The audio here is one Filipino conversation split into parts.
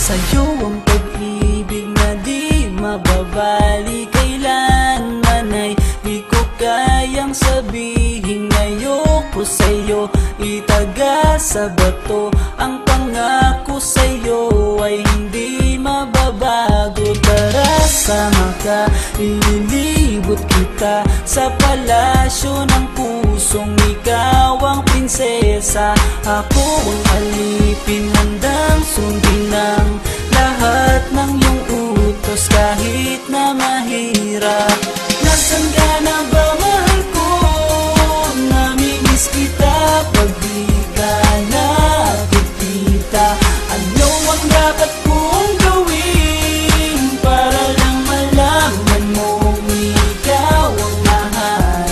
Sa'yo ang pag-ibig na di mababali, kailanman ay di ko kayang sabihin. Ayoko sa'yo itaga sa bato, ang pangako sa'yo ay hindi mababago. Tara sama ka, ililibot kita sa palasyo ng pusong ikaw ang prinsesa. Ako ang alipin, handang sundin ng lahat ng iyong utos kahit na mahirap. Nasaan ka na ba, mahal ko? Namimiss kita pag di ka nakikita. Ano ang dapat kong gawin para lang malaman mong ikaw ang mahal?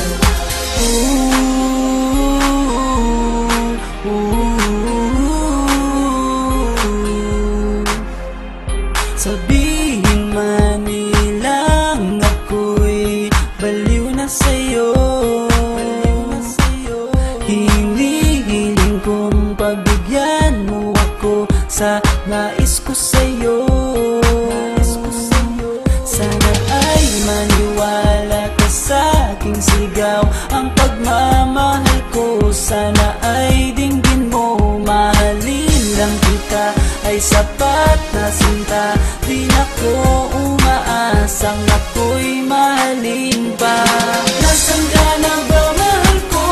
Sabihin man nilang ako'y baliw na sa'yo, hinihiling kong pagbigyan mo ako sa nais ko sa'yo. Sana ay maniwala ka sa aking sigaw, ang pagmamahal ko sana ay dinggin mo. Mahalin lang kita ay sapat na sinta, di na ko umaasang ako'y mahalin pa. Nasaan ka na ba, mahal ko?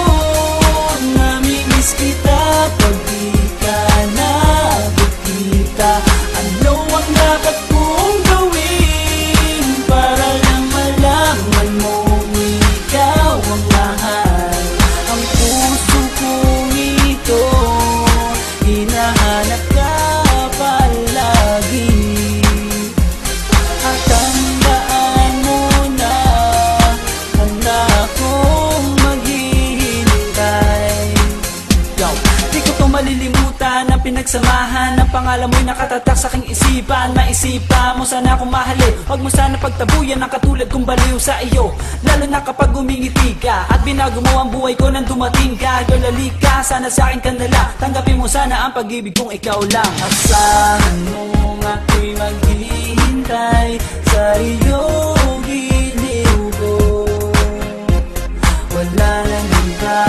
Namimiss kita pag di ka nakikita. Ano ang dapat kong gawin para lang malaman mo ikaw ang mahal? Ang puso kong ito hinahanap ka palagi, at tandaan mo na handa akong maghihintay. Yo, di ko to malilimutan ang pinagsamahan ng pangalan mo'y nakatatak sa aking isipan. Maisipan mo sana akong mahalin, huwag mo sana pagtabuyan ang katulad kong baliw sa iyo. Lalo na kapag umingiti ka at binago mo ang buhay ko nang dumating ka. Girl, halika, sana sa akin ka nala, tanggapin mo sana ang pag-ibig kong ikaw lang. Asahan mo ako'y maghihintay sa iyong giliw ko, wala nang iba.